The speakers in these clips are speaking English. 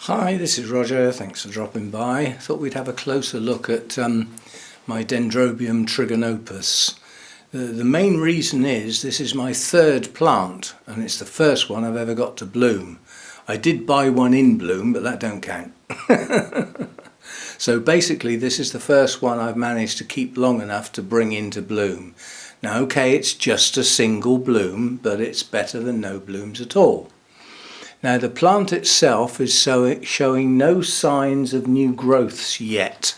Hi, this is Roger, thanks for dropping by. Thought we'd have a closer look at my Dendrobium trigonopus. The main reason is this is my third plant and it's the first one I've ever got to bloom. I did buy one in bloom, but that don't count. So basically this is the first one I've managed to keep long enough to bring into bloom. Now okay, it's just a single bloom, but it's better than no blooms at all. Now the plant itself is showing no signs of new growths yet.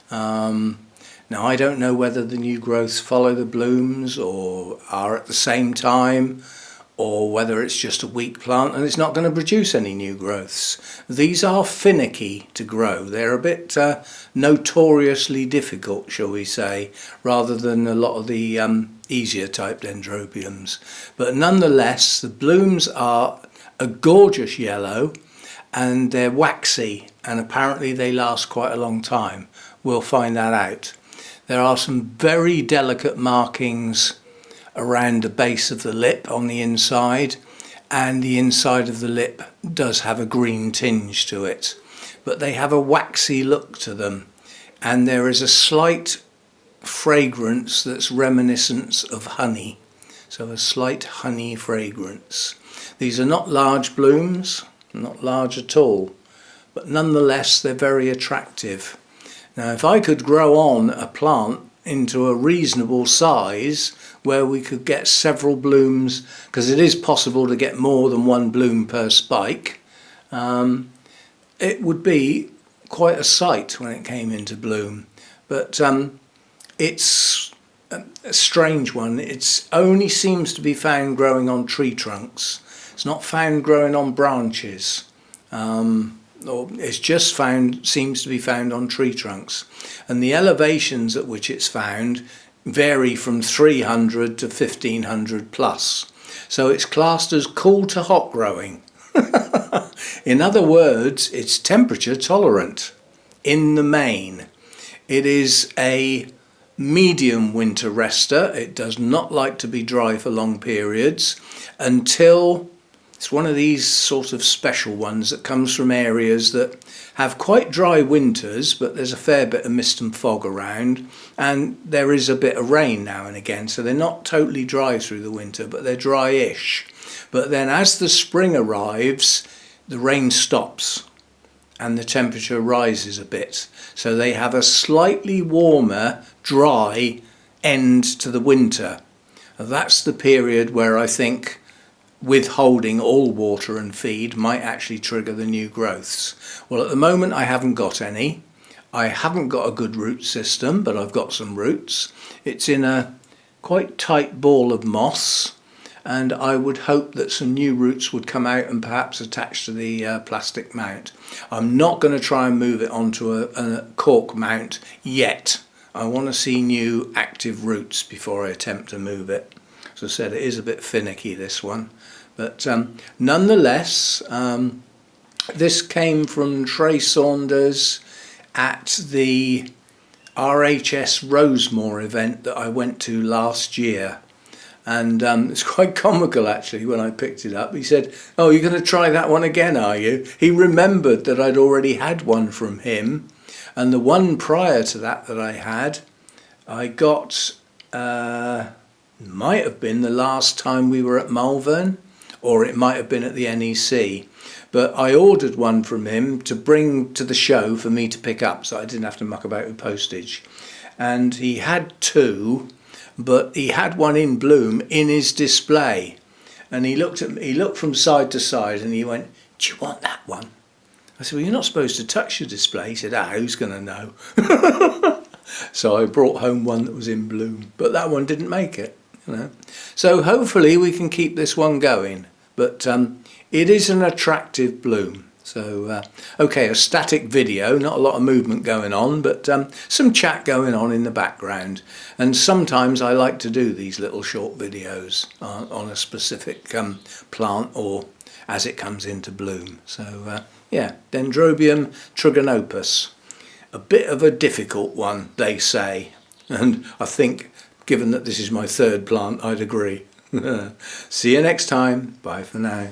Now I don't know whether the new growths follow the blooms or are at the same time, or whether it's just a weak plant and it's not going to produce any new growths. These are finicky to grow. They're a bit notoriously difficult, shall we say, rather than a lot of the easier type dendrobiums. But nonetheless, the blooms are a gorgeous yellow and they're waxy, and apparently they last quite a long time. We'll find that out. There are some very delicate markings around the base of the lip on the inside, and the inside of the lip does have a green tinge to it, but they have a waxy look to them, and there is a slight fragrance that's reminiscent of honey, so a slight honey fragrance. These are not large blooms, not large at all, but nonetheless they're very attractive. Now if I could grow on a plant into a reasonable size where we could get several blooms, because it is possible to get more than one bloom per spike, it would be quite a sight when it came into bloom. But it's a strange one. It only seems to be found growing on tree trunks. It's not found growing on branches, or it's just seems to be found on tree trunks, and the elevations at which it's found vary from 300 to 1500 plus, so it's classed as cool to hot growing. In other words, it's temperature tolerant in the main. It is a medium winter rester. It does not like to be dry for long periods until it's one of these sort of special ones that comes from areas that have quite dry winters, but there's a fair bit of mist and fog around, and there is a bit of rain now and again, so they're not totally dry through the winter, but they're dry-ish. But then as the spring arrives, the rain stops and the temperature rises a bit, so they have a slightly warmer, dry end to the winter. And that's the period where I think withholding all water and feed might actually trigger the new growths. Well, at the moment I haven't got any. I haven't got a good root system, but I've got some roots. It's in a quite tight ball of moss, and I would hope that some new roots would come out and perhaps attach to the plastic mount. I'm not going to try and move it onto a cork mount yet. I want to see new active roots before I attempt to move it. As I said, it is a bit finicky, this one, but nonetheless, this came from Trey Saunders at the RHS Rosemore event that I went to last year, and it's quite comical actually when I picked it up. He said, "Oh, you're going to try that one again, are you?" He remembered that I'd already had one from him, and the one prior to that I had, I got might have been the last time we were at Malvern, or it might have been at the NEC, but I ordered one from him to bring to the show for me to pick up, so I didn't have to muck about with postage. And he had two, but he had one in bloom in his display, and he looked at me, he looked from side to side and he went, "Do you want that one?" I said, "Well, you're not supposed to touch your display." He said, "Who's going to know?" So I brought home one that was in bloom, but that one didn't make it. So hopefully we can keep this one going, but it is an attractive bloom. So okay, a static video, not a lot of movement going on, but some chat going on in the background, and sometimes I like to do these little short videos on a specific plant or as it comes into bloom. So yeah, Dendrobium trigonopus, a bit of a difficult one, they say, and I think given that this is my third plant, I'd agree. See you next time. Bye for now.